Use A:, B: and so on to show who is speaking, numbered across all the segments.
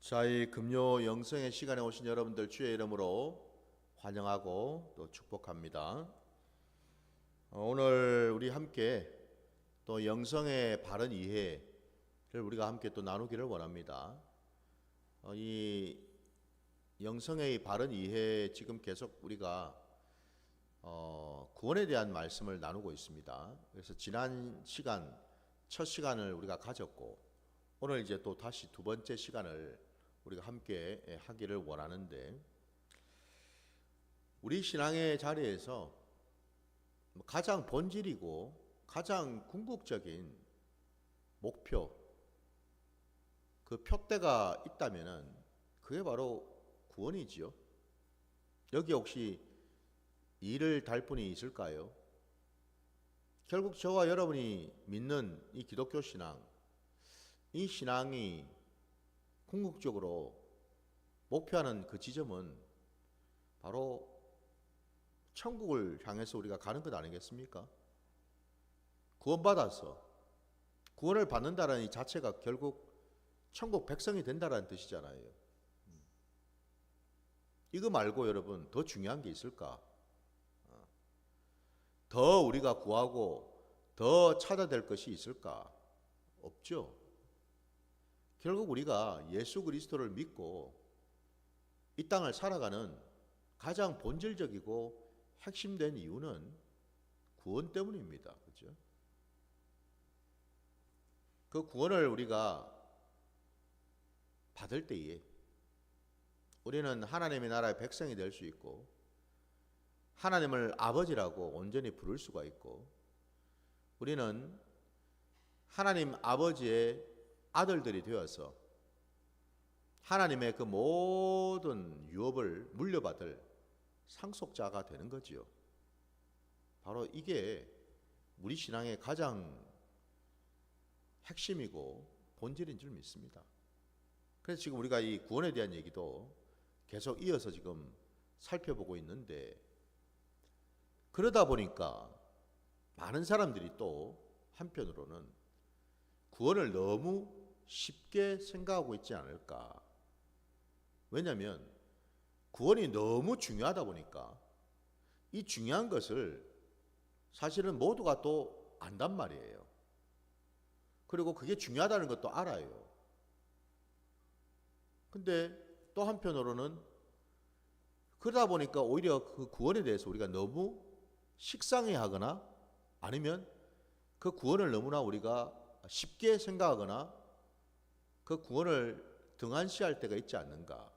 A: 자, 이 금요 영성의 시간에 오신 여러분들 주의 이름으로 환영하고 또 축복합니다. 오늘 우리 함께 또 영성의 바른 이해를 우리가 함께 또 나누기를 원합니다. 이 영성의 바른 이해 지금 계속 우리가 구원에 대한 말씀을 나누고 있습니다. 그래서 지난 시간 첫 시간을 우리가 가졌고 오늘 이제 또 다시 두 번째 시간을 우리가 함께 하기를 원하는데, 우리 신앙의 자리에서 가장 본질이고 가장 궁극적인 목표, 그 표대가 있다면은 그게 바로 구원이지요. 여기 혹시 이를 달 분이 있을까요? 결국 저와 여러분이 믿는 이 기독교 신앙, 이 신앙이 궁극적으로 목표하는 그 지점은 바로 천국을 향해서 우리가 가는 것 아니겠습니까? 구원받아서 구원을 받는다는 이 자체가 결국 천국 백성이 된다는 뜻이잖아요. 이거 말고 여러분 더 중요한 게 있을까? 더 우리가 구하고 더 찾아야 될 것이 있을까? 없죠. 결국 우리가 예수 그리스도를 믿고 이 땅을 살아가는 가장 본질적이고 핵심된 이유는 구원 때문입니다. 그렇죠? 그 구원을 우리가 받을 때에 우리는 하나님의 나라의 백성이 될 수 있고 하나님을 아버지라고 온전히 부를 수가 있고 우리는 하나님 아버지의 아들들이 되어서 하나님의 그 모든 유업을 물려받을 상속자가 되는 거지요. 바로 이게 우리 신앙의 가장 핵심이고 본질인 줄 믿습니다. 그래서 지금 우리가 이 구원에 대한 얘기도 계속 이어서 지금 살펴보고 있는데, 그러다 보니까 많은 사람들이 또 한편으로는 구원을 너무 쉽게 생각하고 있지 않을까. 왜냐하면 구원이 너무 중요하다 보니까 이 중요한 것을 사실은 모두가 또 안단 말이에요. 그리고 그게 중요하다는 것도 알아요. 근데 또 한편으로는 그러다 보니까 오히려 그 구원에 대해서 우리가 너무 식상해 하거나 아니면 그 구원을 너무나 우리가 쉽게 생각하거나 그 구원을 등한시할 때가 있지 않는가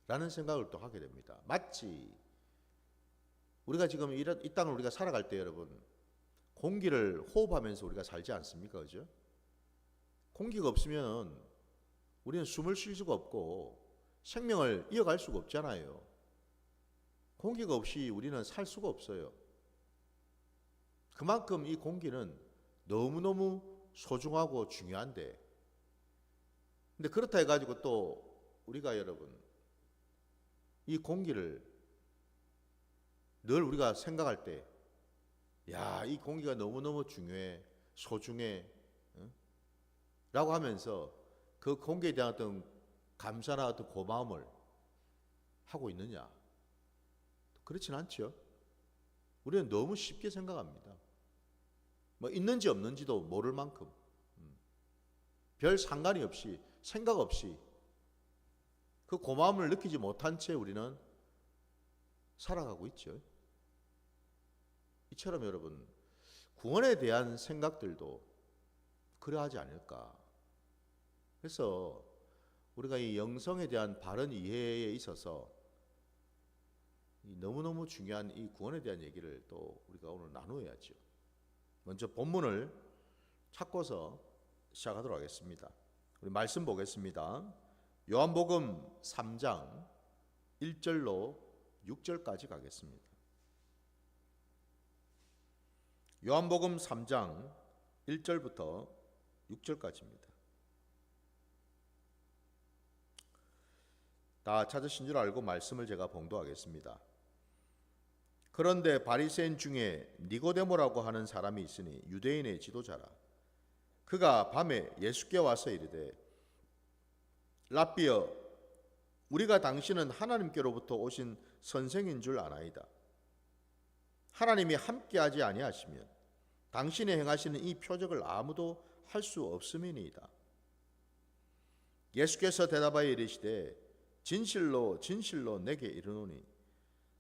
A: 라는 생각을 또 하게 됩니다. 마치 우리가 지금 이 땅을 우리가 살아갈 때 여러분 공기를 호흡하면서 우리가 살지 않습니까? 그죠? 공기가 없으면 우리는 숨을 쉴 수가 없고 생명을 이어갈 수가 없잖아요. 공기가 없이 우리는 살 수가 없어요. 그만큼 이 공기는 너무너무 소중하고 중요한데, 근데 그렇다 해가지고 또 우리가 여러분 이 공기를 늘 우리가 생각할 때, 야, 이 공기가 너무너무 중요해, 소중해, 응? 라고 하면서 그 공기에 대한 어떤 감사나 어떤 고마움을 하고 있느냐? 그렇진 않죠. 우리는 너무 쉽게 생각합니다. 뭐 있는지 없는지도 모를 만큼 별 상관이 없이 생각 없이 그 고마움을 느끼지 못한 채 우리는 살아가고 있죠. 이처럼 여러분 구원에 대한 생각들도 그러하지 않을까. 그래서 우리가 이 영성에 대한 바른 이해에 있어서 너무너무 중요한 이 구원에 대한 얘기를 또 우리가 오늘 나누어야죠. 먼저 본문을 찾고서 시작하도록 하겠습니다. 우리 말씀 보겠습니다. 요한복음 3장 1절로 6절까지 가겠습니다. 요한복음 3장 1절부터 6절까지입니다. 다 찾으신 줄 알고 말씀을 제가 봉독하겠습니다. 그런데 바리새인 중에 니고데모라고 하는 사람이 있으니 유대인의 지도자라. 그가 밤에 예수께 와서 이르되 랍비여, 우리가 당신은 하나님께로부터 오신 선생인 줄 아나이다. 하나님이 함께하지 아니하시면 당신이 행하시는 이 표적을 아무도 할 수 없음이니이다. 예수께서 대답하여 이르시되 진실로 진실로 내게 이르노니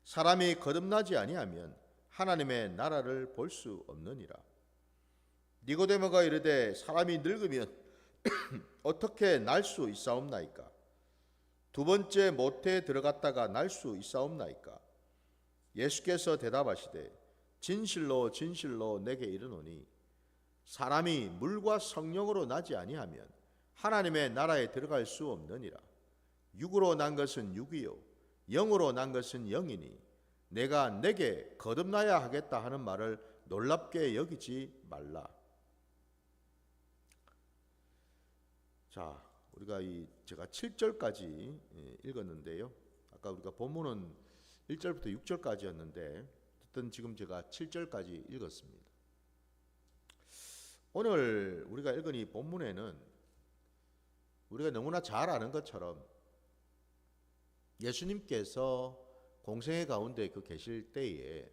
A: 사람이 거듭나지 아니하면 하나님의 나라를 볼 수 없느니라. 니고데모가 이르되 사람이 늙으면 어떻게 날 수 있사옵나이까? 두 번째 모태에 들어갔다가 날 수 있사옵나이까? 예수께서 대답하시되 진실로 진실로 내게 이르노니 사람이 물과 성령으로 나지 아니하면 하나님의 나라에 들어갈 수 없느니라. 육으로 난 것은 육이요 영으로 난 것은 영이니 내가 내게 거듭나야 하겠다 하는 말을 놀랍게 여기지 말라. 자, 우리가 제가 7절까지 읽었는데요. 아까 우리가 본문은 1절부터 6절까지였는데 어쨌든 지금 제가 7절까지 읽었습니다. 오늘 우리가 읽은 이 본문에는 우리가 너무나 잘 아는 것처럼 예수님께서 공생의 가운데 계실 때에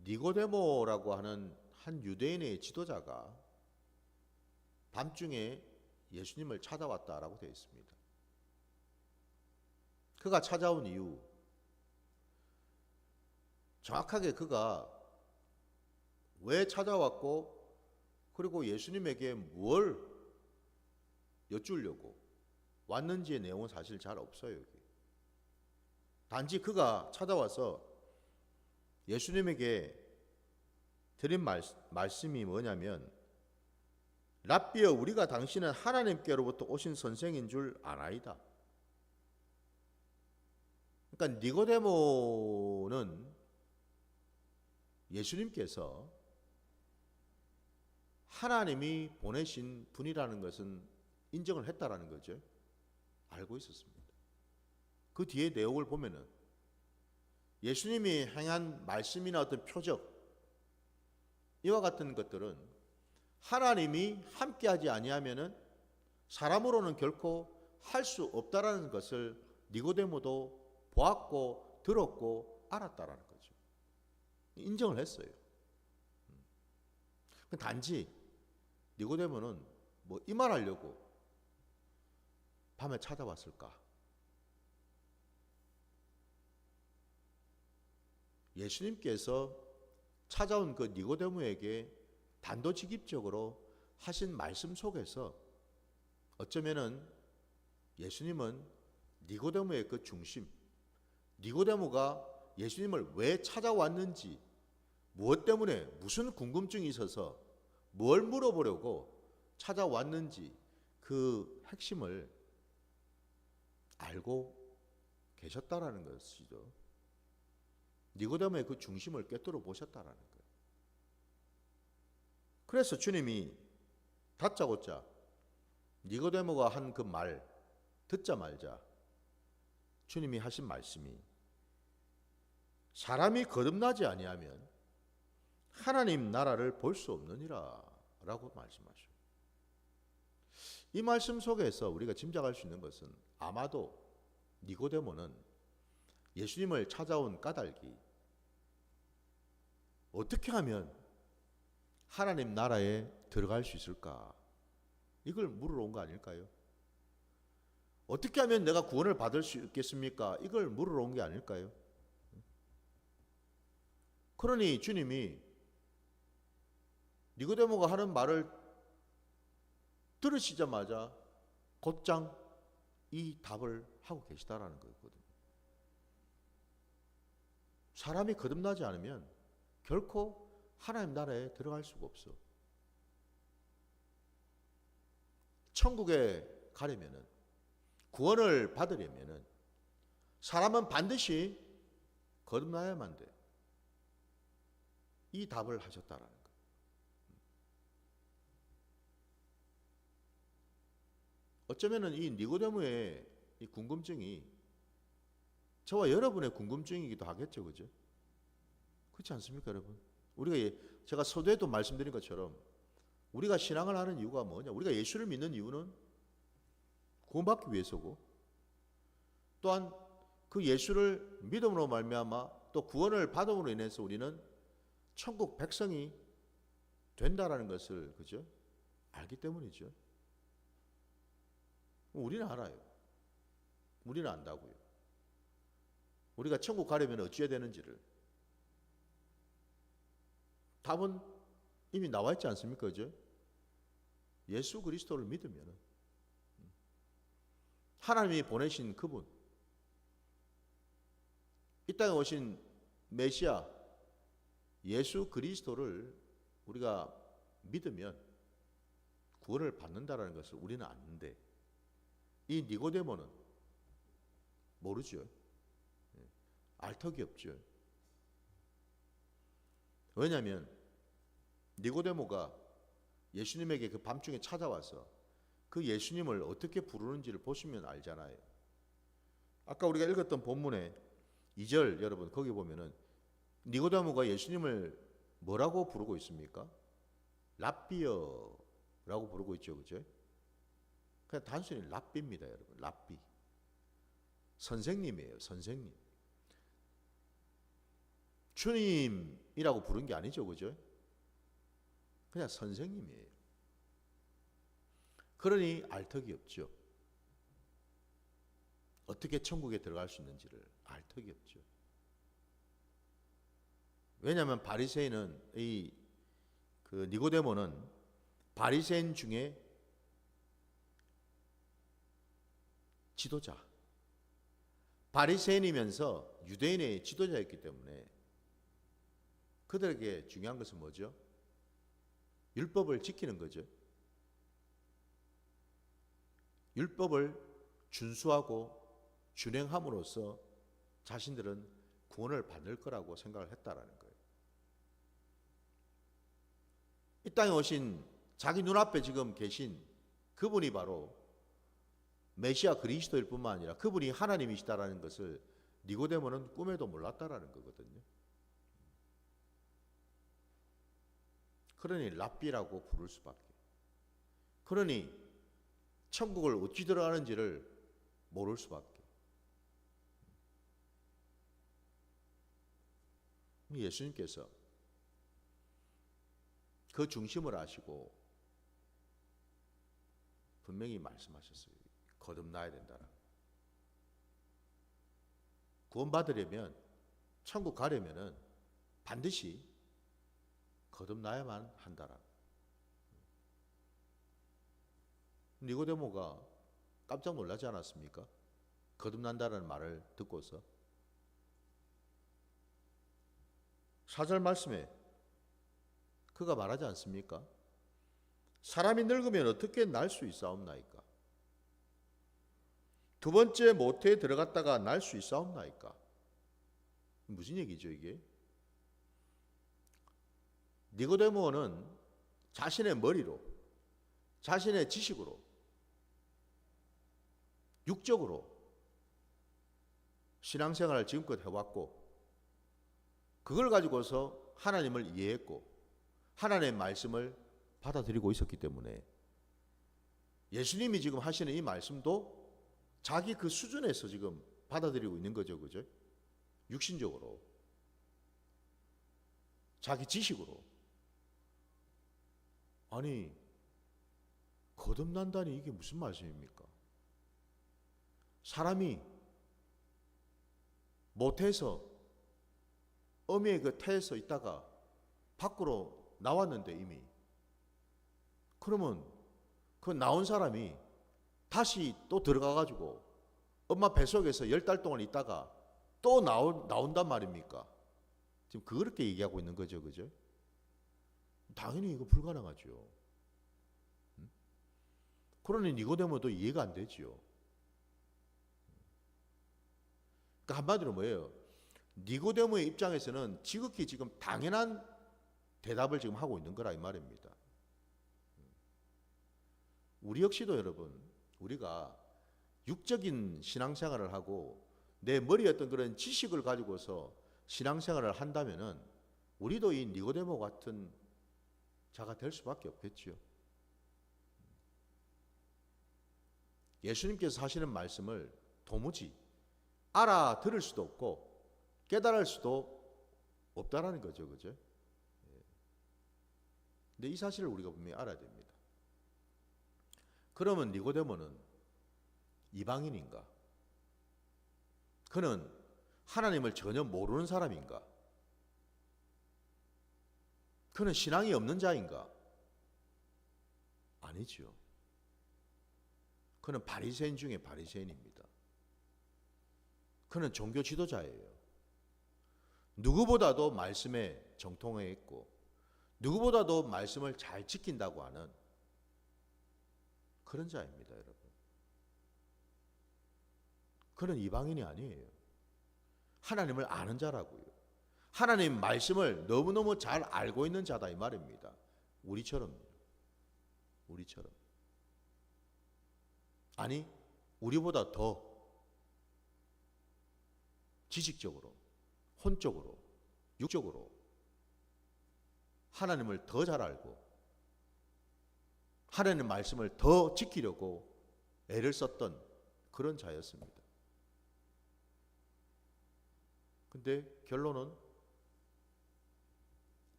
A: 니고데모라고 하는 한 유대인의 지도자가 밤중에 예수님을 찾아왔다라고 되어 있습니다. 그가 찾아온 이유, 정확하게 그가 왜 찾아왔고 그리고 예수님에게 뭘 여쭈려고 왔는지의 내용은 사실 잘 없어요. 여기. 단지 그가 찾아와서 예수님에게 드린 말씀이 뭐냐면 랍비여, 우리가 당신은 하나님께로부터 오신 선생인 줄 아나이다. 그러니까 니고데모는 예수님께서 하나님이 보내신 분이라는 것은 인정을 했다라는 거죠. 알고 있었습니다. 그 뒤에 내용을 보면은 예수님이 행한 말씀이나 어떤 표적 이와 같은 것들은 하나님이 함께하지 아니하면은 사람으로는 결코 할 수 없다라는 것을 니고데모도 보았고 들었고 알았다라는 거죠. 인정을 했어요. 단지 니고데모는 뭐 이 말 하려고 밤에 찾아왔을까? 예수님께서 찾아온 그 니고데모에게 단도직입적으로 하신 말씀 속에서 어쩌면은 예수님은 니고데모의 그 중심, 니고데모가 예수님을 왜 찾아왔는지, 무엇 때문에 무슨 궁금증이 있어서 뭘 물어보려고 찾아왔는지 그 핵심을 알고 계셨다라는 것이죠. 니고데모의 그 중심을 꿰뚫어 보셨다라는 거예요. 그래서 주님이 다짜고짜 니고데모가 한 그 말 듣자마자 주님이 하신 말씀이 사람이 거듭나지 아니하면 하나님 나라를 볼 수 없느니라 라고 말씀하셔요. 이 말씀 속에서 우리가 짐작할 수 있는 것은 아마도 니고데모는 예수님을 찾아온 까닭이 어떻게 하면 하나님 나라에 들어갈 수 있을까? 이걸 물으러 온 거 아닐까요? 어떻게 하면 내가 구원을 받을 수 있겠습니까? 이걸 물으러 온 게 아닐까요? 그러니 주님이 니고데모가 하는 말을 들으시자마자 곧장 이 답을 하고 계시다라는 거거든요. 사람이 거듭나지 않으면 결코 하나님 나라에 들어갈 수가 없어. 천국에 가려면은, 구원을 받으려면은 사람은 반드시 거듭나야만 돼. 이 답을 하셨다라는 거예요. 어쩌면은 이 니고데모의 이 궁금증이 저와 여러분의 궁금증이기도 하겠죠, 그죠? 그렇지 않습니까, 여러분? 우리가 제가 서두에도 말씀드린 것처럼 우리가 신앙을 하는 이유가 뭐냐? 우리가 예수를 믿는 이유는 구원받기 위해서고, 또한 그 예수를 믿음으로 말미암아 또 구원을 받음으로 인해서 우리는 천국 백성이 된다라는 것을 그죠? 알기 때문이죠. 우리는 알아요. 우리는 안다고요. 우리가 천국 가려면 어찌해야 되는지를. 답은 이미 나와 있지 않습니까? 그죠? 예수 그리스도를 믿으면 하나님이 보내신 그분, 이 땅에 오신 메시아 예수 그리스도를 우리가 믿으면 구원을 받는다라는 것을 우리는 아는데, 이 니고데모는 모르죠. 알 턱이 없죠. 왜냐하면 니고데모가 예수님에게 그 밤중에 찾아와서 그 예수님을 어떻게 부르는지를 보시면 알잖아요. 아까 우리가 읽었던 본문에 2절 여러분 거기 보면은 니고데모가 예수님을 뭐라고 부르고 있습니까? 랍비여라고 부르고 있죠. 그죠? 그냥 단순히 랍비입니다, 여러분. 랍비. 선생님이에요, 선생님. 주님이라고 부른 게 아니죠. 그죠? 그냥 선생님이에요. 그러니 알턱이 없죠. 어떻게 천국에 들어갈 수 있는지를 알턱이 없죠. 왜냐하면 바리새인은 그 니고데모는 바리새인 중에 지도자, 바리새인이면서 유대인의 지도자였기 때문에 그들에게 중요한 것은 뭐죠? 율법을 지키는 거죠. 율법을 준수하고 준행함으로써 자신들은 구원을 받을 거라고 생각을 했다라는 거예요. 이 땅에 오신 자기 눈앞에 지금 계신 그분이 바로 메시아 그리스도일 뿐만 아니라 그분이 하나님이시다라는 것을 니고데모는 꿈에도 몰랐다라는 거거든요. 그러니 랍비라고 부를 수밖에. 그러니 천국을 어찌 들어가는지를 모를 수밖에. 예수님께서 그 중심을 아시고 분명히 말씀하셨어요. 거듭나야 된다라. 구원받으려면, 천국 가려면은 반드시 거듭나야만 한다라. 니고데모가 깜짝 놀라지 않았습니까? 거듭난다는 말을 듣고서. 4절 말씀에 그가 말하지 않습니까? 사람이 늙으면 어떻게 날 수 있사옵나이까? 두 번째 모태에 들어갔다가 날 수 있사옵나이까? 무슨 얘기죠 이게? 니고데모는 자신의 머리로, 자신의 지식으로, 육적으로 신앙생활을 지금껏 해왔고, 그걸 가지고서 하나님을 이해했고 하나님의 말씀을 받아들이고 있었기 때문에 예수님이 지금 하시는 이 말씀도 자기 그 수준에서 지금 받아들이고 있는 거죠. 그죠? 육신적으로, 자기 지식으로. 아니, 거듭난다니 이게 무슨 말씀입니까? 사람이 모태에서, 어미의 그 태에서 있다가 밖으로 나왔는데 이미, 그러면 그 나온 사람이 다시 또 들어가가지고 엄마 뱃속에서 10달 동안 있다가 또 나온단 말입니까? 지금 그렇게 얘기하고 있는 거죠. 그죠? 당연히 이거 불가능하죠. 그러니 니고데모도 이해가 안 되지요. 그러니까 한마디로 뭐예요? 니고데모의 입장에서는 지극히 지금 당연한 대답을 지금 하고 있는 거라 이 말입니다. 우리 역시도 여러분, 우리가 육적인 신앙생활을 하고 내 머리에 어떤 그런 지식을 가지고서 신앙생활을 한다면은 우리도 이 니고데모 같은 자가 될 수밖에 없겠죠. 예수님께서 하시는 말씀을 도무지 알아들을 수도 없고 깨달을 수도 없다라는 거죠. 그죠? 근데 이 사실을 우리가 분명히 알아야 됩니다. 그러면 니고데모는 이방인인가? 그는 하나님을 전혀 모르는 사람인가? 그는 신앙이 없는 자인가? 아니죠. 그는 바리새인 중에 바리새인입니다. 그는 종교 지도자예요. 누구보다도 말씀에 정통해 있고 누구보다도 말씀을 잘 지킨다고 하는 그런 자입니다, 여러분. 그는 이방인이 아니에요. 하나님을 아는 자라고요. 하나님 말씀을 너무너무 잘 알고 있는 자다 이 말입니다. 우리처럼요. 우리처럼. 아니, 우리보다 더 지식적으로, 혼적으로, 육적으로 하나님을 더 잘 알고 하나님 말씀을 더 지키려고 애를 썼던 그런 자였습니다. 근데 결론은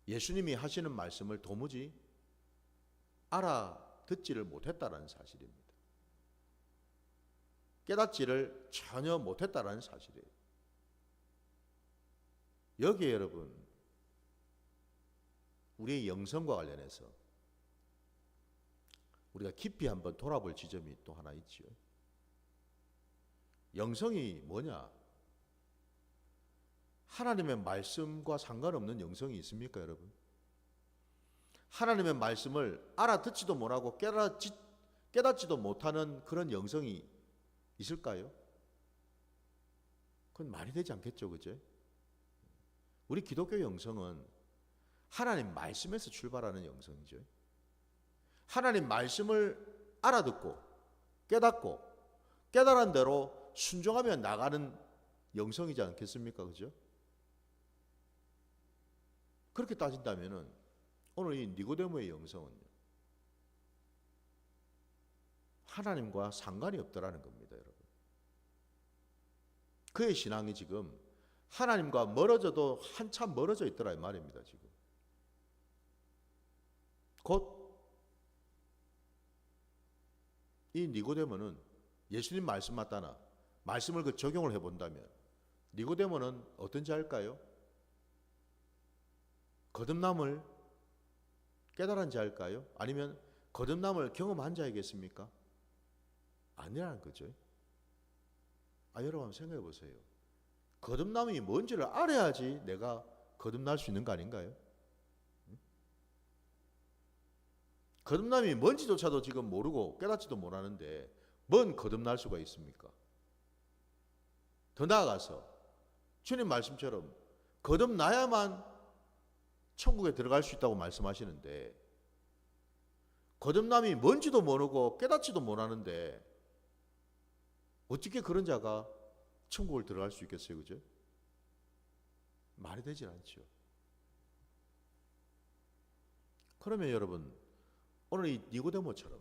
A: 예수님이 하시는 말씀을 도무지 알아듣지를 못했다는 사실입니다. 깨닫지를 전혀 못했다는 사실이에요. 여기에 여러분, 우리의 영성과 관련해서 우리가 깊이 한번 돌아볼 지점이 또 하나 있죠. 영성이 뭐냐? 하나님의 말씀과 상관없는 영성이 있습니까, 여러분? 하나님의 말씀을 알아듣지도 못하고 깨닫지도 못하는 그런 영성이 있을까요? 그건 말이 되지 않겠죠, 그죠? 우리 기독교 영성은 하나님 말씀에서 출발하는 영성이죠. 하나님 말씀을 알아듣고 깨닫고 깨달은 대로 순종하며 나가는 영성이지 않겠습니까, 그죠? 그렇게 따진다면은 오늘 이 니고데모의 영성은요, 하나님과 상관이 없더라는 겁니다, 여러분. 그의 신앙이 지금 하나님과 멀어져도 한참 멀어져 있더라 이 말입니다. 지금 곧 이 니고데모는 예수님 말씀 맞다나 말씀을 그 적용을 해본다면 니고데모는 어떤 자일까요? 거듭남을 깨달은 자일까요? 아니면 거듭남을 경험한 자이겠습니까? 아니라는 거죠. 여러분 한번 생각해 보세요. 거듭남이 뭔지를 알아야지 내가 거듭날 수 있는 거 아닌가요? 거듭남이 뭔지조차도 지금 모르고 깨닫지도 못하는데 뭔 거듭날 수가 있습니까? 더 나아가서 주님 말씀처럼 거듭나야만 천국에 들어갈 수 있다고 말씀하시는데 거듭남이 뭔지도 모르고 깨닫지도 못하는데 어떻게 그런 자가 천국을 들어갈 수 있겠어요, 그죠? 말이 되질 않죠. 그러면 여러분, 오늘 이 니고데모처럼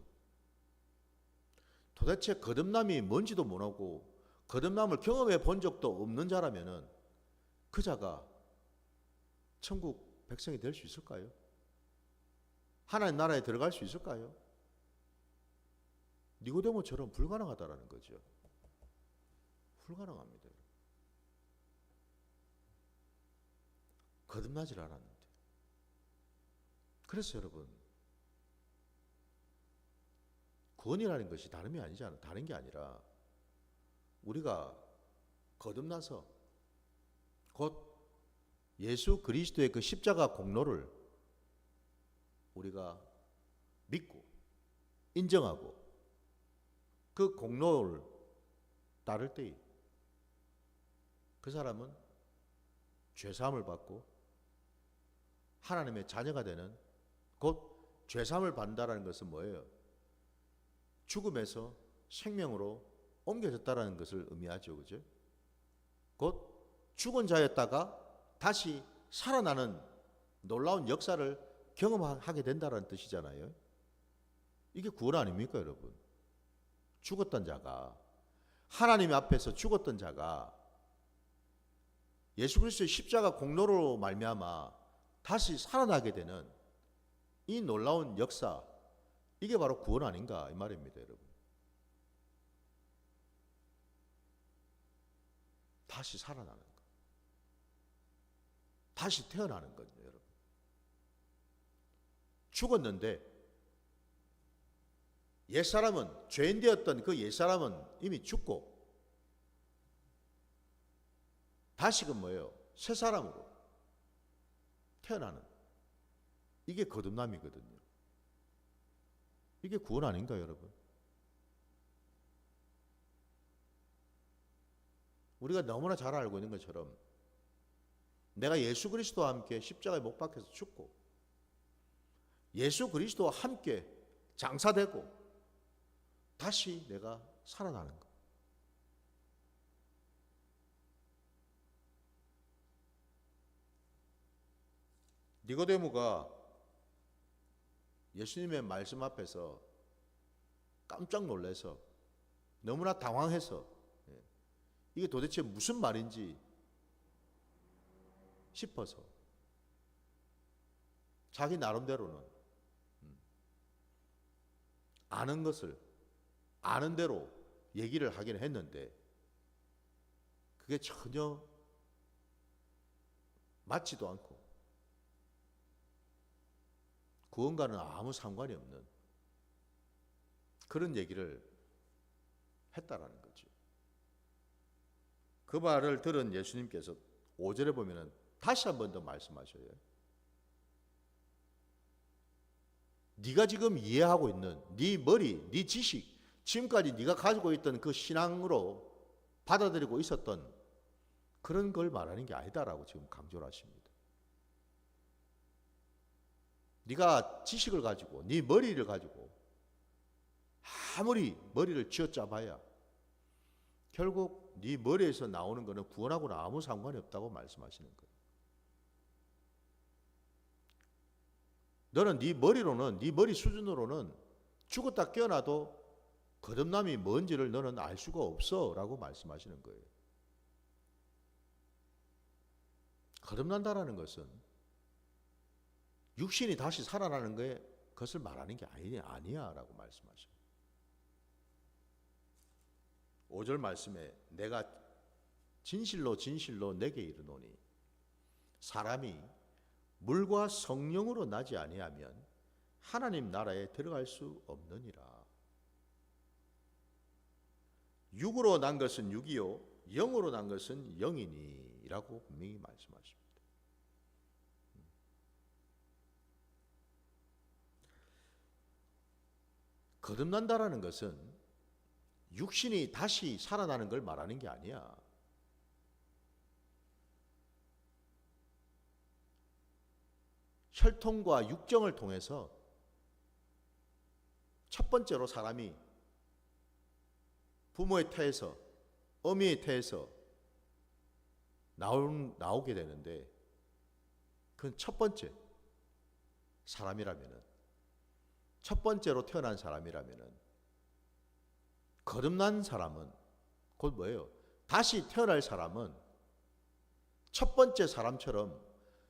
A: 도대체 거듭남이 뭔지도 모르고 거듭남을 경험해 본 적도 없는 자라면은 그 자가 천국 백성이 될 수 있을까요? 하나님 나라에 들어갈 수 있을까요? 니고데모처럼 불가능하다라는 거죠. 불가능합니다. 거듭나질 않았는데. 그래서 여러분, 구원이라는 것이 다름이 아니잖아요. 다른 게 아니라 우리가 거듭나서 곧 예수 그리스도의 그 십자가 공로를 우리가 믿고 인정하고 그 공로를 따를 때에 그 사람은 죄사함을 받고 하나님의 자녀가 되는, 곧 죄사함을 받는다는 것은 뭐예요? 죽음에서 생명으로 옮겨졌다는 것을 의미하죠. 그죠? 곧 죽은 자였다가 다시 살아나는 놀라운 역사를 경험하게 된다는 뜻이잖아요. 이게 구원 아닙니까, 여러분? 죽었던 자가, 하나님 앞에서 죽었던 자가 예수 그리스도의 십자가 공로로 말미암아 다시 살아나게 되는 이 놀라운 역사, 이게 바로 구원 아닌가 이 말입니다, 여러분. 다시 살아나는 것, 다시 태어나는 거죠, 여러분. 죽었는데 옛사람은, 죄인 되었던 그 옛사람은 이미 죽고 다시금 뭐예요? 새 사람으로 태어나는, 이게 거듭남이거든요. 이게 구원 아닌가요, 여러분? 우리가 너무나 잘 알고 있는 것처럼 내가 예수 그리스도와 함께 십자가에 못 박혀서 죽고 예수 그리스도와 함께 장사되고 다시 내가 살아나는 것. 니고데모가 예수님의 말씀 앞에서 깜짝 놀라서 너무나 당황해서 이게 도대체 무슨 말인지 싶어서 자기 나름대로는 아는 것을 아는 대로 얘기를 하긴 했는데 그게 전혀 맞지도 않고 구원과는 아무 상관이 없는 그런 얘기를 했다라는 거죠. 그 말을 들은 예수님께서 5절에 보면은 다시 한 번 더 말씀하셔요. 네가 지금 이해하고 있는 네 머리, 네 지식, 지금까지 네가 가지고 있던 그 신앙으로 받아들이고 있었던 그런 걸 말하는 게 아니다라고 지금 강조를 하십니다. 네가 지식을 가지고 네 머리를 가지고 아무리 머리를 쥐어짜봐야 결국 네 머리에서 나오는 것은 구원하고는 아무 상관이 없다고 말씀하시는 거예요. 너는 네 머리로는, 네 머리 수준으로는 죽었다 깨어나도 거듭남이 뭔지를 너는 알 수가 없어 라고 말씀하시는 거예요. 거듭난다라는 것은 육신이 다시 살아나는 것을 말하는 게 아니야 라고 말씀하셔요. 5절 말씀에 내가 진실로 진실로 내게 이르노니 사람이 물과 성령으로 나지 아니하면 하나님 나라에 들어갈 수 없느니라. 육으로 난 것은 육이요 영으로 난 것은 영이니 라고 분명히 말씀하십니다. 거듭난다라는 것은 육신이 다시 살아나는 걸 말하는 게 아니야. 혈통과 육정을 통해서 첫 번째로 사람이 부모의 태에서 어미의 태에서 나오게 되는데 그건 첫 번째 사람이라면은, 첫 번째로 태어난 사람이라면은 거듭난 사람은 곧 뭐예요? 다시 태어날 사람은 첫 번째 사람처럼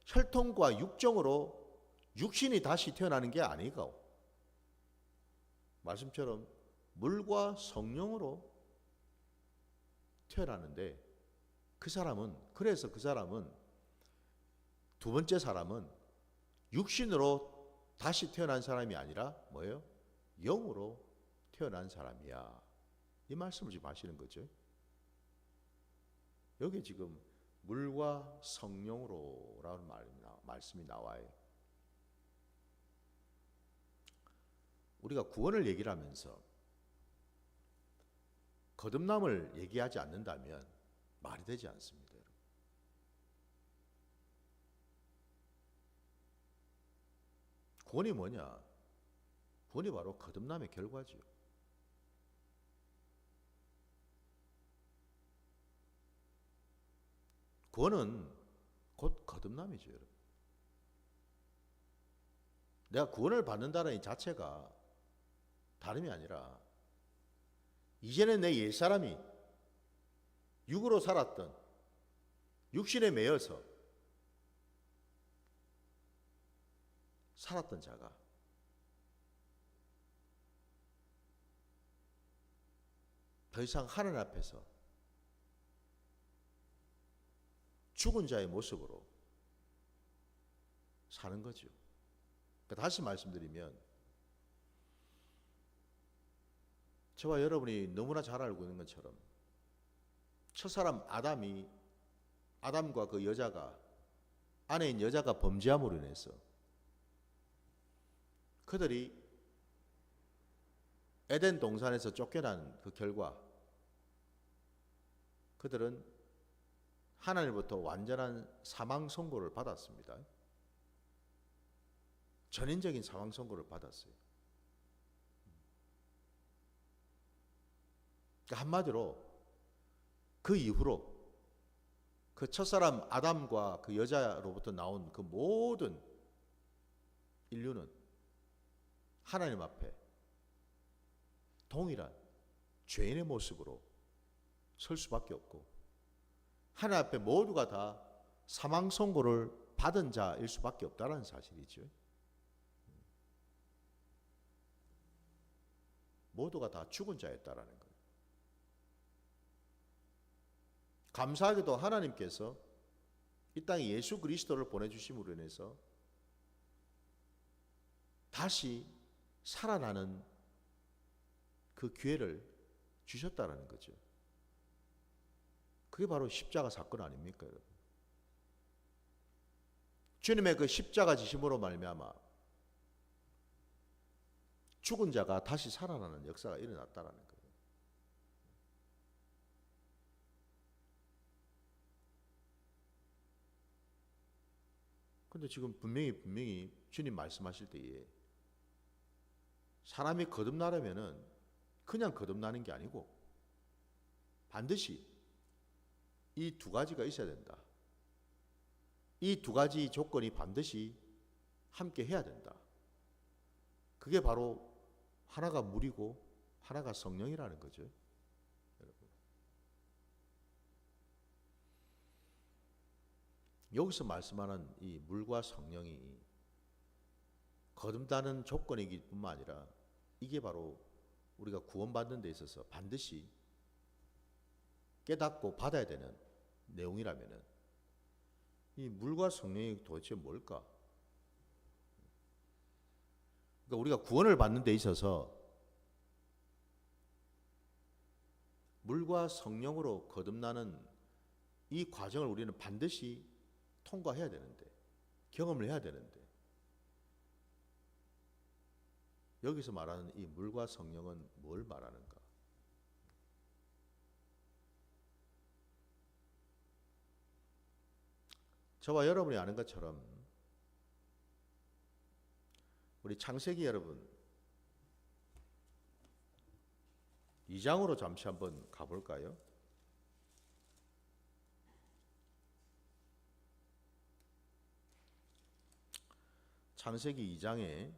A: 혈통과 육정으로 육신이 다시 태어나는 게 아니고 말씀처럼 물과 성령으로 태어나는데 그래서 그 사람은 두 번째 사람은 육신으로 다시 태어난 사람이 아니라 뭐예요? 영으로 태어난 사람이야. 이 말씀을 지금 하시는 거죠. 여기 지금 물과 성령으로라는 말씀이 나와요. 우리가 구원을 얘기를 하면서 거듭남을 얘기하지 않는다면 말이 되지 않습니다. 구원이 뭐냐? 구원이 바로 거듭남의 결과죠. 구원은 곧 거듭남이죠, 여러분. 내가 구원을 받는다는 이 자체가 다름이 아니라 이제는 내 옛사람이 육으로 살았던 육신에 매여서 살았던 자가 더 이상 하나님 앞에서 죽은 자의 모습으로 사는 거죠. 그러니까 다시 말씀드리면 저와 여러분이 너무나 잘 알고 있는 것처럼 첫사람 아담과 그 여자가 아내인 여자가 범죄함으로 인해서 그들이 에덴 동산에서 쫓겨난 그 결과 그들은 하나님부터 완전한 사망 선고를 받았습니다. 전인적인 사망 선고를 받았어요. 그러니까 한마디로 그 이후로 그 첫사람 아담과 그 여자로부터 나온 그 모든 인류는 하나님 앞에 동일한 죄인의 모습으로 설 수밖에 없고 하나님 앞에 모두가 다 사망 선고를 받은 자일 수밖에 없다는 사실이죠. 모두가 다 죽은 자였다라는 거예요. 감사하게도 하나님께서 이 땅에 예수 그리스도를 보내주심으로 인해서 다시 살아나는 그 기회를 주셨다라는 거죠. 그게 바로 십자가 사건 아닙니까, 여러분? 주님의 그 십자가 지심으로 말미암아 죽은 자가 다시 살아나는 역사가 일어났다라는 거예요. 근데 지금 분명히 주님 말씀하실 때에 사람이 거듭나려면은 그냥 거듭나는 게 아니고 반드시 이 두 가지가 있어야 된다. 이 두 가지 조건이 반드시 함께 해야 된다. 그게 바로 하나가 물이고 하나가 성령이라는 거죠. 여러분. 여기서 말씀하는 이 물과 성령이 거듭나는 조건이기 뿐만 아니라 이게 바로 우리가 구원받는 데 있어서 반드시 깨닫고 받아야 되는 내용이라면은 이 물과 성령이 도대체 뭘까? 그러니까 우리가 구원을 받는 데 있어서 물과 성령으로 거듭나는 이 과정을 우리는 반드시 통과해야 되는데, 경험을 해야 되는데, 여기서 말하는 이 물과 성령은 뭘 말하는가? 저와 여러분이 아는 것처럼 우리 창세기 여러분 2장으로 잠시 한번 가볼까요? 창세기 2장에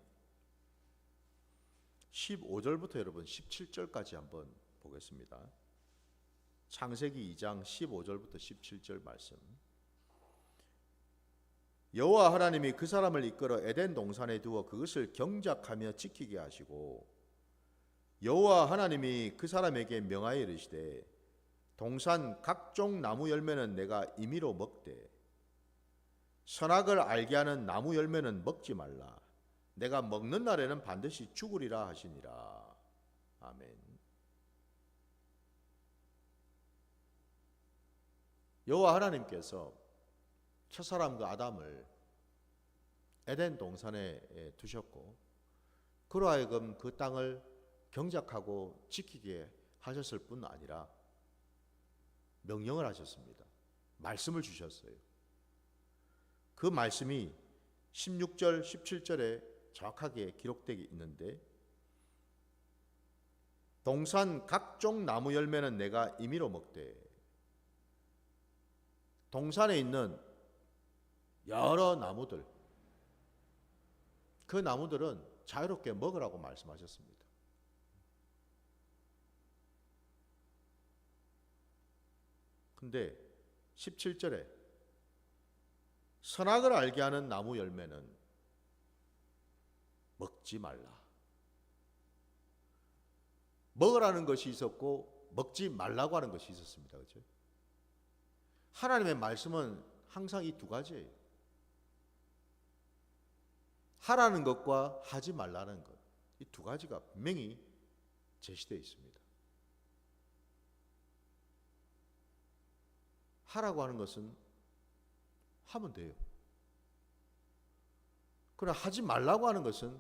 A: 15절부터 여러분 17절까지 한번 보겠습니다. 창세기 2장 15절부터 17절 말씀. 여호와 하나님이 그 사람을 이끌어 에덴 동산에 두어 그것을 경작하며 지키게 하시고 여호와 하나님이 그 사람에게 명하여 이르시되 동산 각종 나무 열매는 내가 임의로 먹되 선악을 알게 하는 나무 열매는 먹지 말라. 내가 먹는 날에는 반드시 죽으리라 하시니라. 아멘. 여호와 하나님께서 첫사람 그 아담을 에덴 동산에 두셨고 그로 하여금 그 땅을 경작하고 지키게 하셨을 뿐 아니라 명령을 하셨습니다. 말씀을 주셨어요. 그 말씀이 16절, 17절에 정확하게 기록되어 있는데 동산 각종 나무 열매는 내가 임의로 먹되 동산에 있는 여러 나무들 그 나무들은 자유롭게 먹으라고 말씀하셨습니다. 근데 17절에 선악을 알게 하는 나무 열매는 먹지 말라. 먹으라는 것이 있었고 먹지 말라고 하는 것이 있었습니다. 그렇죠? 하나님의 말씀은 항상 이 두 가지예요. 하라는 것과 하지 말라는 것. 이 두 가지가 분명히 제시되어 있습니다. 하라고 하는 것은 하면 돼요. 그러나 하지 말라고 하는 것은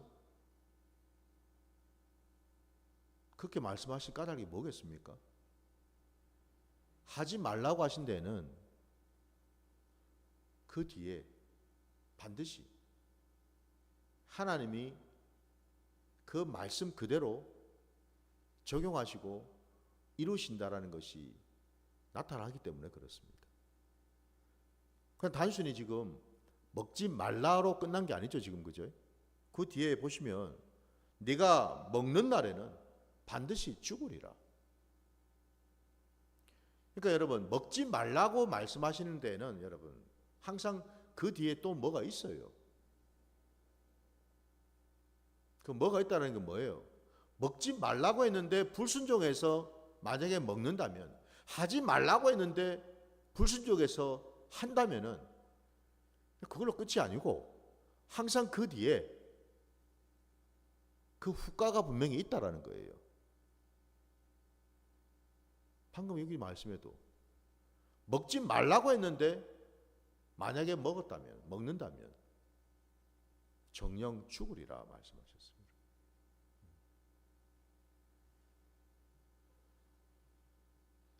A: 그렇게 말씀하신 까닭이 뭐겠습니까? 하지 말라고 하신 데는 그 뒤에 반드시 하나님이 그 말씀 그대로 적용하시고 이루신다라는 것이 나타나기 때문에 그렇습니다. 그냥 단순히 지금 먹지 말라로 끝난 게 아니죠, 지금. 그죠? 그 뒤에 보시면 네가 먹는 날에는 반드시 죽으리라. 그러니까 여러분, 먹지 말라고 말씀하시는 데는 여러분 항상 그 뒤에 또 뭐가 있어요. 그 뭐가 있다는 게 뭐예요? 먹지 말라고 했는데 불순종해서 만약에 먹는다면, 하지 말라고 했는데 불순종해서 한다면은 그걸로 끝이 아니고 항상 그 뒤에 그 후과가 분명히 있다라는 거예요. 방금 여기 말씀에도 먹지 말라고 했는데 만약에 먹는다면 정령 죽으리라 말씀하셨습니다.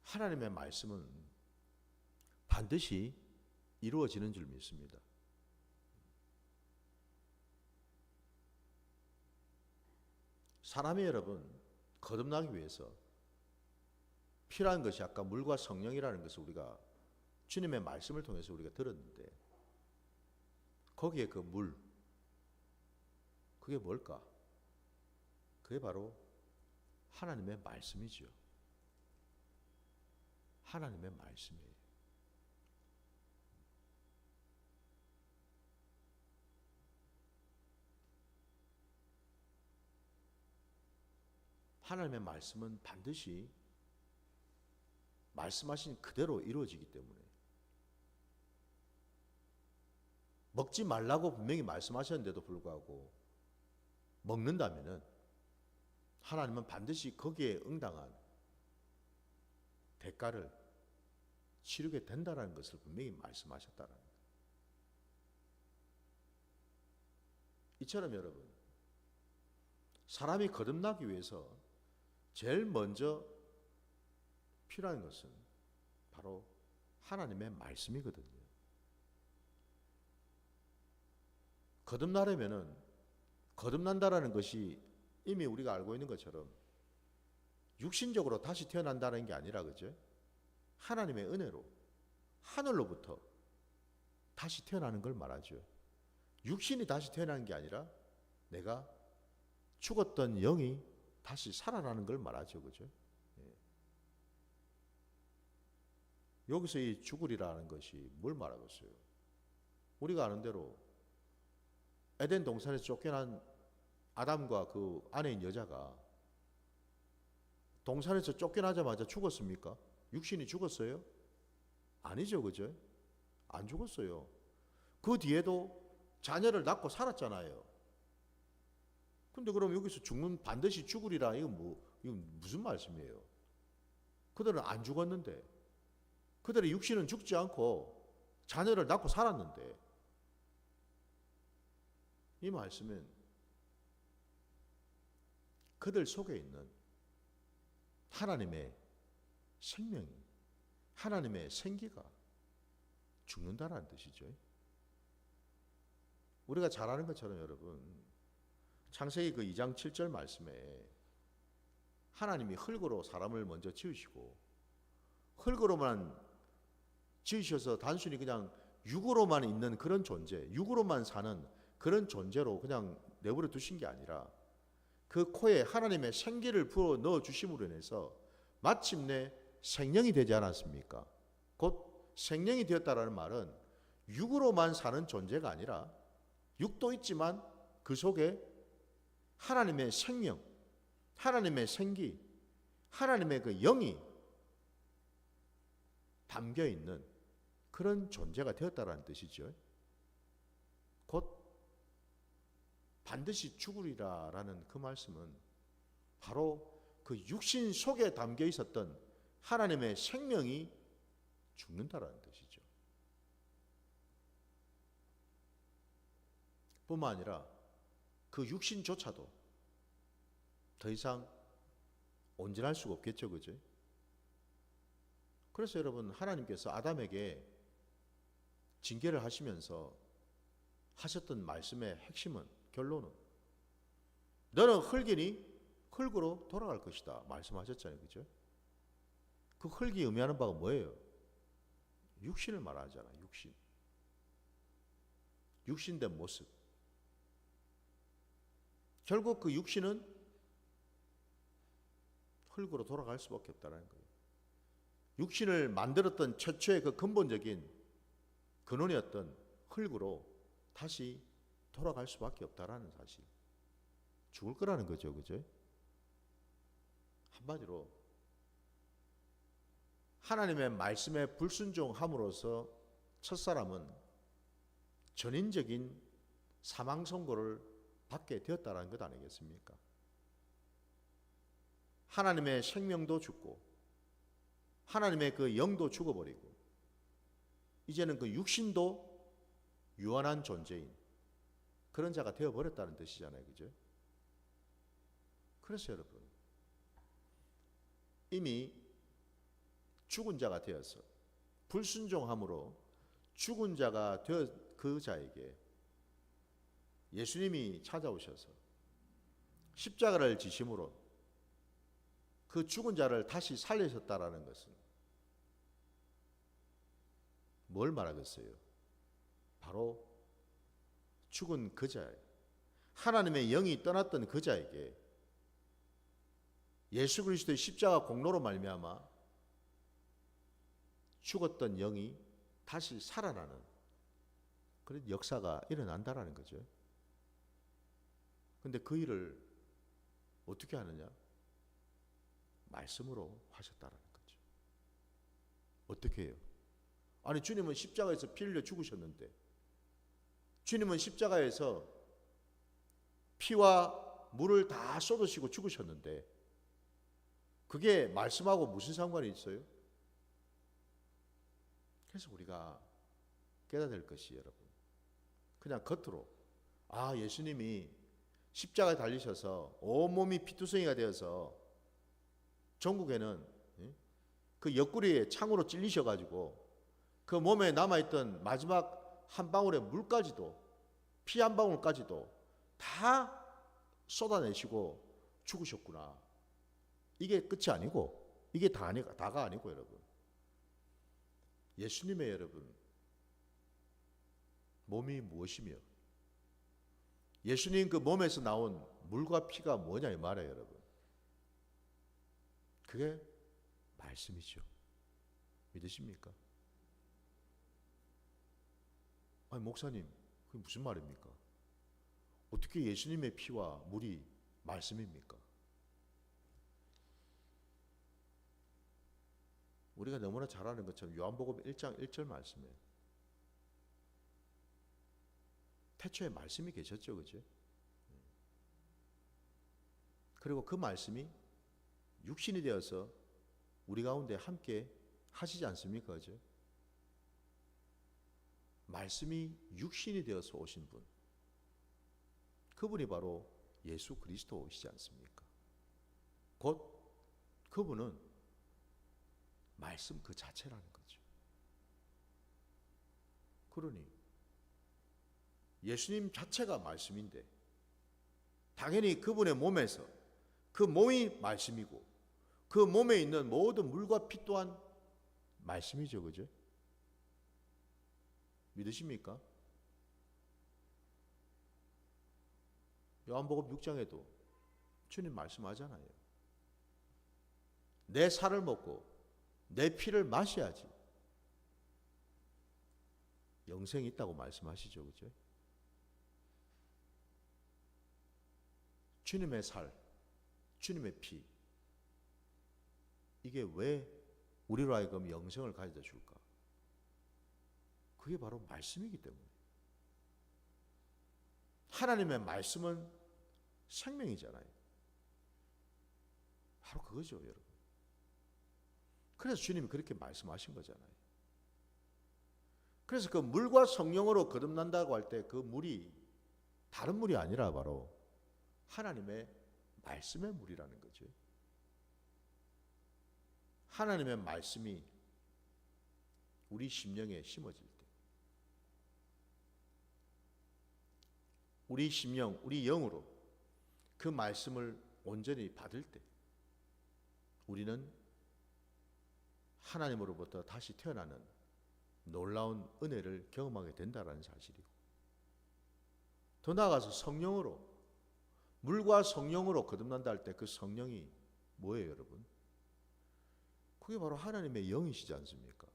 A: 하나님의 말씀은 반드시 이루어지는 줄 믿습니다. 사람이 여러분 거듭나기 위해서 필요한 것이 아까 물과 성령이라는 것을 우리가 주님의 말씀을 통해서 우리가 들었는데, 거기에 그 물, 그게 뭘까? 그게 바로 하나님의 말씀이죠. 하나님의 말씀이에요. 하나님의 말씀은 반드시 말씀하신 그대로 이루어지기 때문에, 먹지 말라고 분명히 말씀하셨는데도 불구하고 먹는다면은 하나님은 반드시 거기에 응당한 대가를 치르게 된다는 것을 분명히 말씀하셨다는 거예요. 이처럼 여러분, 사람이 거듭나기 위해서 제일 먼저 필요한 것은 바로 하나님의 말씀이거든요. 거듭나려면은 거듭난다라는 것이 이미 우리가 알고 있는 것처럼 육신적으로 다시 태어난다는 게 아니라, 그죠? 하나님의 은혜로 하늘로부터 다시 태어나는 걸 말하죠. 육신이 다시 태어나는 게 아니라 내가 죽었던 영이 다시 살아나는 걸 말하죠. 그죠? 예. 여기서 이 죽으리라는 것이 뭘 말하겠어요? 우리가 아는 대로 에덴 동산에서 쫓겨난 아담과 그 아내인 여자가 동산에서 쫓겨나자마자 죽었습니까? 육신이 죽었어요? 아니죠. 그죠? 안 죽었어요. 그 뒤에도 자녀를 낳고 살았잖아요. 근데 그럼 여기서 반드시 죽으리라, 이건 무슨 말씀이에요? 그들은 안 죽었는데, 그들의 육신은 죽지 않고 자녀를 낳고 살았는데, 이 말씀은 그들 속에 있는 하나님의 생명이, 하나님의 생기가 죽는다는 뜻이죠. 우리가 잘 아는 것처럼 여러분, 창세기 그 2장 7절 말씀에 하나님이 흙으로 사람을 먼저 지으시고, 흙으로만 지으셔서 단순히 그냥 육으로만 있는 그런 존재, 육으로만 사는 그런 존재로 그냥 내버려 두신 게 아니라 그 코에 하나님의 생기를 부어 넣어 주심으로 인해서 마침내 생명이 되지 않았습니까? 곧 생명이 되었다라는 말은 육으로만 사는 존재가 아니라 육도 있지만 그 속에 하나님의 생명, 하나님의 생기, 하나님의 그 영이 담겨 있는 그런 존재가 되었다라는 뜻이죠. 곧 반드시 죽으리라라는 그 말씀은 바로 그 육신 속에 담겨 있었던 하나님의 생명이 죽는다라는 뜻이죠. 뿐만 아니라 그 육신조차도 더 이상 온전할 수가 없겠죠, 그죠? 그래서 여러분, 하나님께서 아담에게 징계를 하시면서 하셨던 말씀의 핵심은, 결론은 너는 흙이니 흙으로 돌아갈 것이다 말씀하셨잖아요, 그죠? 그 흙이 의미하는 바가 뭐예요? 육신을 말하잖아요. 육신된 모습. 결국 그 육신은 흙으로 돌아갈 수밖에 없다는 거예요. 육신을 만들었던 최초의 그 근본적인 근원이었던 흙으로 다시 돌아갈 수밖에 없다라는 사실. 죽을 거라는 거죠, 그죠? 한마디로 하나님의 말씀에 불순종함으로써 첫사람은 전인적인 사망 선고를 받게 되었다는 것 아니겠습니까? 하나님의 생명도 죽고 하나님의 그 영도 죽어버리고 이제는 그 육신도 유한한 존재인 그런 자가 되어버렸다는 뜻이잖아요, 그죠? 그래서 여러분, 이미 죽은 자가 되어서 불순종함으로 죽은 자가 되어 그 자에게 예수님이 찾아오셔서 십자가를 지심으로 그 죽은 자를 다시 살리셨다라는 것은 뭘 말하겠어요? 바로 죽은 그 자, 하나님의 영이 떠났던 그 자에게 예수 그리스도의 십자가 공로로 말미암아 죽었던 영이 다시 살아나는 그런 역사가 일어난다라는 거죠. 근데 그 일을 어떻게 하느냐? 말씀으로 하셨다라는 거죠. 어떻게 해요? 아니, 주님은 십자가에서 피 흘려 죽으셨는데, 주님은 십자가에서 피와 물을 다 쏟으시고 죽으셨는데, 그게 말씀하고 무슨 상관이 있어요? 그래서 우리가 깨달아야 될 것이, 여러분, 그냥 겉으로 예수님이 십자가에 달리셔서 온몸이 피투성이가 되어서 전국에는 그 옆구리에 창으로 찔리셔가지고 그 몸에 남아있던 마지막 한 방울의 물까지도, 피 한 방울까지도 다 쏟아내시고 죽으셨구나. 이게 끝이 아니고, 이게 다가 아니고, 여러분, 예수님의, 여러분, 몸이 무엇이며 예수님 그 몸에서 나온 물과 피가 뭐냐 이 말이에요, 여러분. 그게 말씀이죠. 믿으십니까? 아니, 목사님, 그게 무슨 말입니까? 어떻게 예수님의 피와 물이 말씀입니까? 우리가 너무나 잘 아는 것처럼 요한복음 1장 1절 말씀에 태초에 말씀이 계셨죠, 그죠? 그리고 그 말씀이 육신이 되어서 우리 가운데 함께 하시지 않습니까, 그죠? 말씀이 육신이 되어서 오신 분, 그분이 바로 예수 그리스도이시지 않습니까? 곧 그분은 말씀 그 자체라는 거죠. 그러니 예수님 자체가 말씀인데 당연히 그분의 몸에서 그 몸이 말씀이고 그 몸에 있는 모든 물과 피 또한 말씀이죠, 그죠? 믿으십니까? 요한복음 6장에도 주님 말씀하잖아요. 내 살을 먹고 내 피를 마셔야지 영생이 있다고 말씀하시죠. 그죠? 주님의 살, 주님의 피, 이게 왜 우리로 하여금 영생을 가져다 줄까? 그게 바로 말씀이기 때문에. 하나님의 말씀은 생명이잖아요. 바로 그거죠, 여러분. 그래서 주님이 그렇게 말씀하신 거잖아요. 그래서 그 물과 성령으로 거듭난다고 할 때 그 물이 다른 물이 아니라 바로 하나님의 말씀의 물이라는 거죠. 하나님의 말씀이 우리 심령에 심어질 때, 우리 심령, 우리 영으로 그 말씀을 온전히 받을 때 우리는 하나님으로부터 다시 태어나는 놀라운 은혜를 경험하게 된다는 사실이고, 더 나아가서 성령으로, 물과 성령으로 거듭난다 할 때 그 성령이 뭐예요, 여러분? 그게 바로 하나님의 영이시지 않습니까?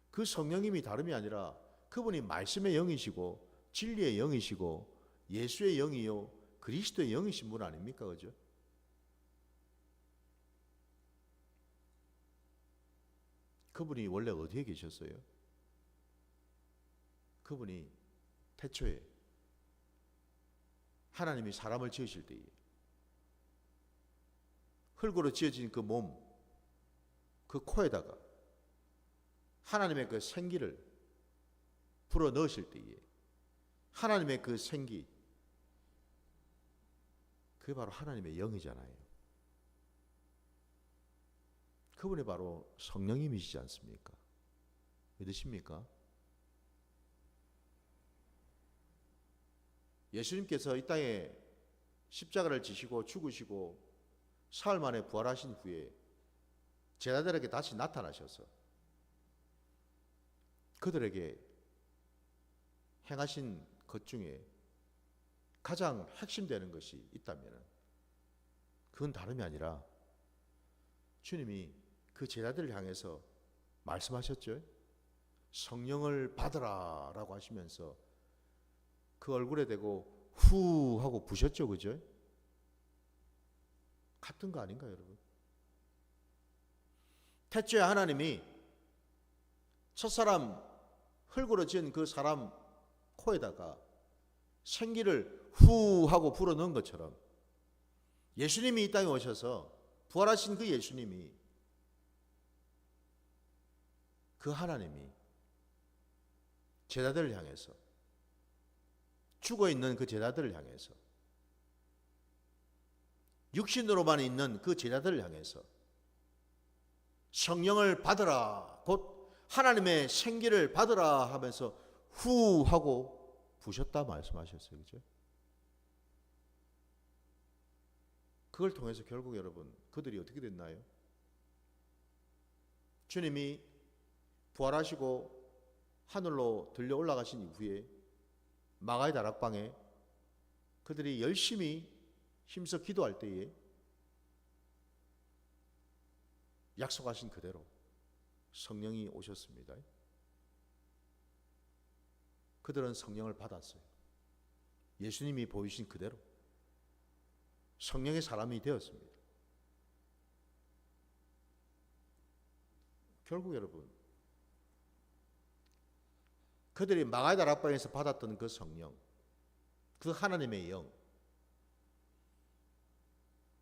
A: 그 성령님이 다름이 아니라 그분이 말씀의 영이시고 진리의 영이시고 예수의 영이요 그리스도의 영이신 분 아닙니까? 그죠? 그분이 원래 어디에 계셨어요? 그분이 태초에 하나님이 사람을 지으실 때에 흙으로 지어진 그 몸, 그 코에다가 하나님의 그 생기를 불어 넣으실 때에 하나님의 그 생기, 그게 바로 하나님의 영이잖아요. 그분이 바로 성령님이시지 않습니까? 믿으십니까? 예수님께서 이 땅에 십자가를 지시고 죽으시고 사흘 만에 부활하신 후에 제자들에게 다시 나타나셔서 그들에게 행하신 것 중에 가장 핵심되는 것이 있다면 그건 다름이 아니라 주님이 그 제자들을 향해서 말씀하셨죠. 성령을 받으라 라고 하시면서 그 얼굴에 대고 후 하고 부셨죠. 그죠? 같은 거 아닌가요, 여러분? 태초에 하나님이 첫사람 흙으로 지은 그 사람 코에다가 생기를 후 하고 불어넣은 것처럼 예수님이 이 땅에 오셔서 부활하신 그 예수님이, 그 하나님이 제자들을 향해서, 죽어있는 그 제자들을 향해서, 육신으로만 있는 그 제자들을 향해서 성령을 받으라, 곧 하나님의 생기를 받으라 하면서 후 하고 부셨다 말씀하셨어요. 그죠? 그걸 통해서 결국 여러분, 그들이 어떻게 됐나요? 주님이 부활하시고 하늘로 들려 올라가신 이후에 마가의 다락방에 그들이 열심히 힘써 기도할 때에 약속하신 그대로 성령이 오셨습니다. 그들은 성령을 받았어요. 예수님이 보이신 그대로 성령의 사람이 되었습니다. 결국 여러분, 그들이 마가의 다락방에서 받았던 그 성령, 그 하나님의 영,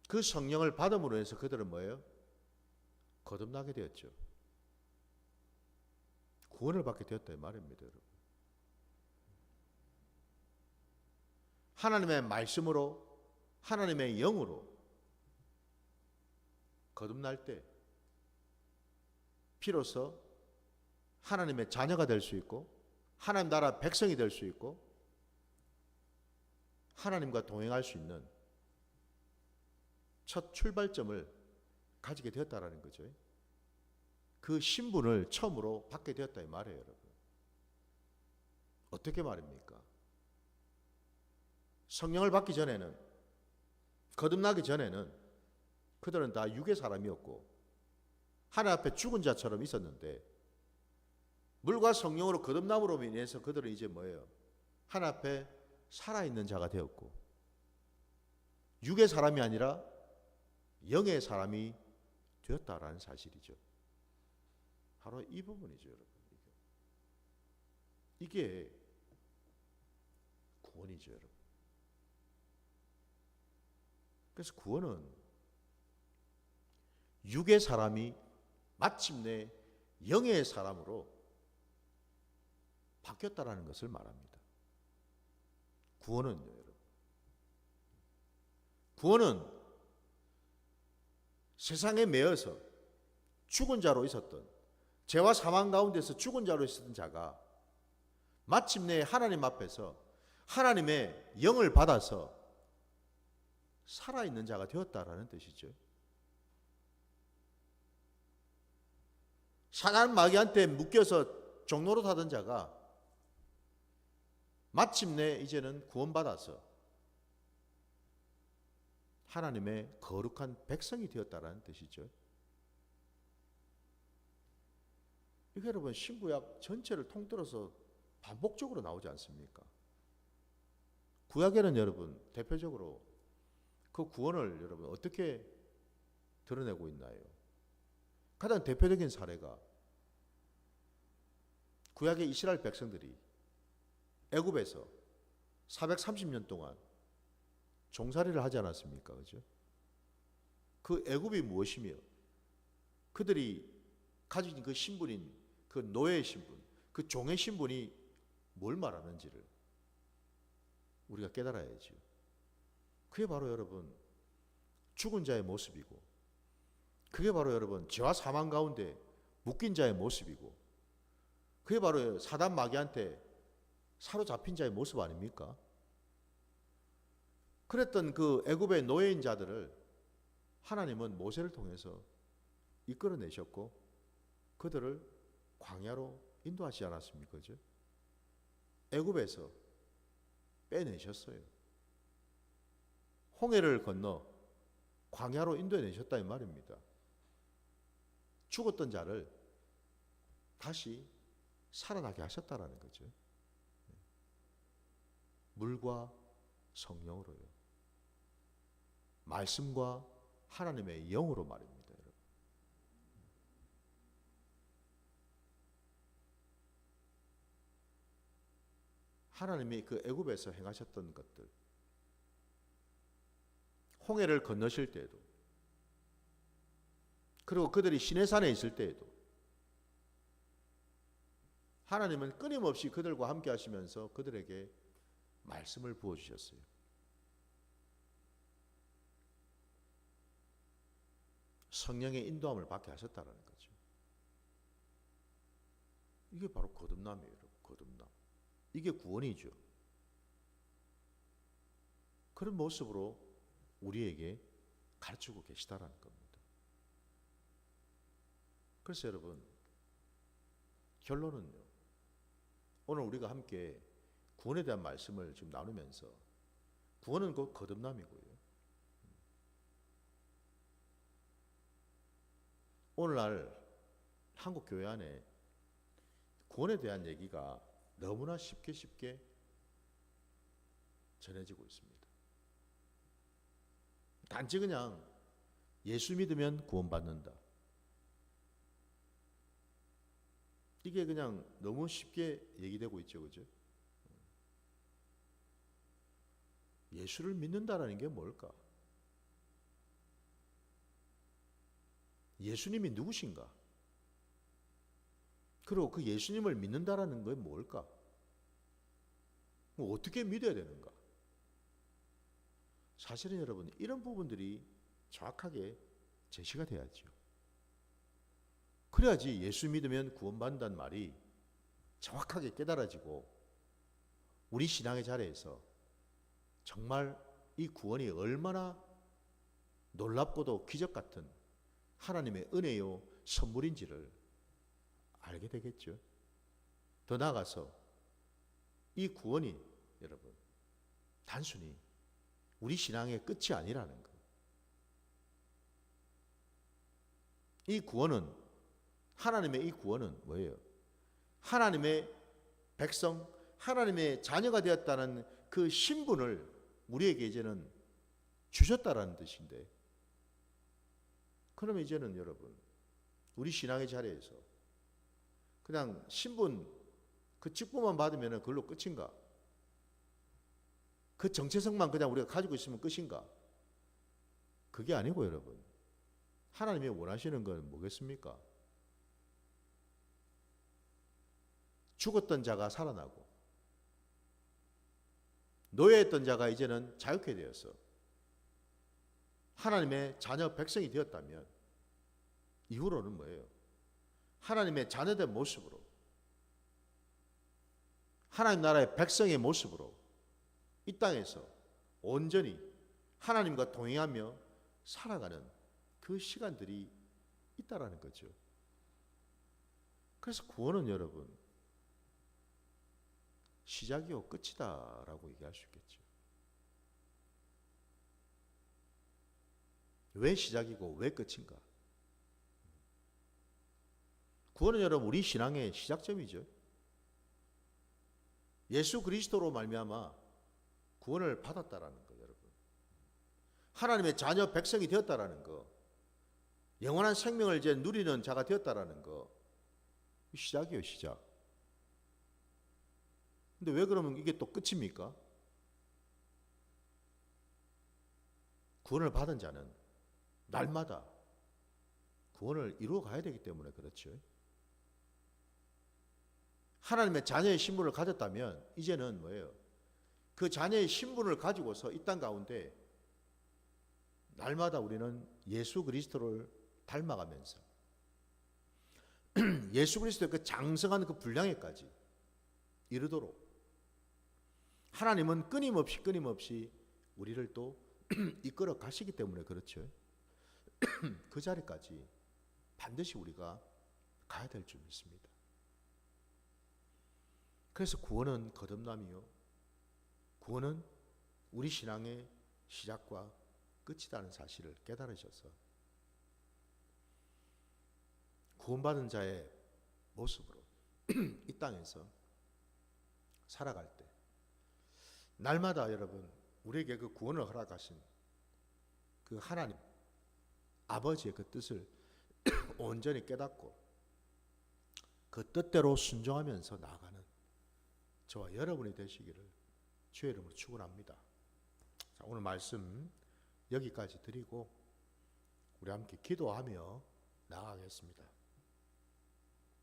A: 그 성령을 받음으로 해서 그들은 뭐예요? 거듭나게 되었죠. 구원을 받게 되었다 이 말입니다, 여러분. 하나님의 말씀으로, 하나님의 영으로 거듭날 때 비로소 하나님의 자녀가 될 수 있고 하나님 나라 백성이 될 수 있고 하나님과 동행할 수 있는 첫 출발점을 가지게 되었다라는 거죠. 그 신분을 처음으로 받게 되었다 이 말이에요, 여러분. 어떻게 말입니까? 성령을 받기 전에는, 거듭나기 전에는 그들은 다 육의 사람이었고 하나님 앞에 죽은 자처럼 있었는데 물과 성령으로 거듭남으로 인해서 그들은 이제 뭐예요? 하나님 앞에 살아있는 자가 되었고 육의 사람이 아니라 영의 사람이 되었다라는 사실이죠. 바로 이 부분이죠, 여러분. 이게 구원이죠, 여러분. 그래서 구원은 육의 사람이 마침내 영의 사람으로 바뀌었다라는 것을 말합니다. 구원은요, 여러분. 구원은 세상에 매여서 죽은 자로 있었던, 죄와 사망 가운데서 죽은 자로 있었던 자가 마침내 하나님 앞에서 하나님의 영을 받아서 살아있는 자가 되었다라는 뜻이죠. 사단 마귀한테 묶여서 종로로 타던 자가 마침내 이제는 구원받아서 하나님의 거룩한 백성이 되었다라는 뜻이죠. 이게 여러분 신구약 전체를 통틀어서 반복적으로 나오지 않습니까? 구약에는 여러분 대표적으로 그 구원을 여러분 어떻게 드러내고 있나요? 가장 대표적인 사례가 구약의 이스라엘 백성들이 애굽에서 430년 동안 종살이를 하지 않았습니까? 그죠? 그 애굽이 무엇이며 그들이 가진 그 신분인 그 노예의 신분, 그 종의 신분이 뭘 말하는지를 우리가 깨달아야죠. 그게 바로 여러분 죽은 자의 모습이고 그게 바로 여러분 죄와 사망 가운데 묶인 자의 모습이고 그게 바로 사단 마귀한테 사로잡힌 자의 모습 아닙니까? 그랬던 그 애굽의 노예인 자들을 하나님은 모세를 통해서 이끌어내셨고 그들을 광야로 인도하지 않았습니까? 그죠? 애굽에서 빼내셨어요. 홍해를 건너 광야로 인도해내셨다 이 말입니다. 죽었던 자를 다시 살아나게 하셨다라는 거죠. 물과 성령으로요. 말씀과 하나님의 영으로 말입니다, 여러분. 하나님이 그 애굽에서 행하셨던 것들, 홍해를 건너실 때에도, 그리고 그들이 시내산에 있을 때에도 하나님은 끊임없이 그들과 함께 하시면서 그들에게 말씀을 부어주셨어요. 성령의 인도함을 받게 하셨다는 거죠. 이게 바로 거듭남이에요. 거듭남. 이게 구원이죠. 그런 모습으로 우리에게 가르치고 계시다라는 겁니다. 그래서 여러분 결론은요. 오늘 우리가 함께 구원에 대한 말씀을 지금 나누면서 구원은 곧 거듭남이고요. 오늘날 한국 교회 안에 구원에 대한 얘기가 너무나 쉽게 전해지고 있습니다. 단지 그냥 예수 믿으면 구원받는다. 이게 그냥 너무 쉽게 얘기되고 있죠, 그죠? 예수를 믿는다라는 게 뭘까? 예수님이 누구신가? 그리고 그 예수님을 믿는다라는 게 뭘까? 어떻게 믿어야 되는가? 사실은 여러분 이런 부분들이 정확하게 제시가 돼야죠. 그래야지 예수 믿으면 구원받는다는 말이 정확하게 깨달아지고 우리 신앙의 자리에서 정말 이 구원이 얼마나 놀랍고도 기적 같은 하나님의 은혜요 선물인지를 알게 되겠죠. 더 나아가서 이 구원이 여러분 단순히 우리 신앙의 끝이 아니라는 것. 이 구원은 하나님의 이 구원은 뭐예요? 하나님의 백성, 하나님의 자녀가 되었다는 그 신분을 우리에게 이제는 주셨다라는 뜻인데, 그러면 이제는 여러분 우리 신앙의 자리에서 그냥 신분 그 직분만 받으면 그걸로 끝인가? 그 정체성만 그냥 우리가 가지고 있으면 끝인가? 그게 아니고 여러분, 하나님이 원하시는 건 뭐겠습니까? 죽었던 자가 살아나고 노예했던 자가 이제는 자유케 되어서 하나님의 자녀 백성이 되었다면 이후로는 뭐예요? 하나님의 자녀된 모습으로, 하나님 나라의 백성의 모습으로 이 땅에서 온전히 하나님과 동행하며 살아가는 그 시간들이 있다라는 거죠. 그래서 구원은 여러분 시작이요 끝이다라고 얘기할 수 있겠죠. 왜 시작이고 왜 끝인가? 구원은 여러분 우리 신앙의 시작점이죠. 예수 그리스도로 말미암아 구원을 받았다라는 거, 여러분. 하나님의 자녀 백성이 되었다라는 거, 영원한 생명을 이제 누리는 자가 되었다라는 거, 시작이에요, 시작. 근데 왜 그러면 이게 또 끝입니까? 구원을 받은 자는 날마다 구원을 이루어 가야 되기 때문에 그렇죠. 하나님의 자녀의 신분을 가졌다면 이제는 뭐예요? 그 자녀의 신분을 가지고서 이 땅 가운데 날마다 우리는 예수 그리스도를 닮아가면서 예수 그리스도의 그 장성한 그 분량에까지 이르도록 하나님은 끊임없이 우리를 또 이끌어 가시기 때문에 그렇죠. 그 자리까지 반드시 우리가 가야 될 줄 믿습니다. 그래서 구원은 거듭남이요, 구원은 우리 신앙의 시작과 끝이라는 사실을 깨달으셔서 구원받은 자의 모습으로 이 땅에서 살아갈 때 날마다 여러분 우리에게 그 구원을 허락하신 그 하나님 아버지의 그 뜻을 온전히 깨닫고 그 뜻대로 순종하면서 나아가는 저와 여러분이 되시기를 주의 이름으로 축원합니다. 자, 오늘 말씀 여기까지 드리고 우리 함께 기도하며 나아가겠습니다.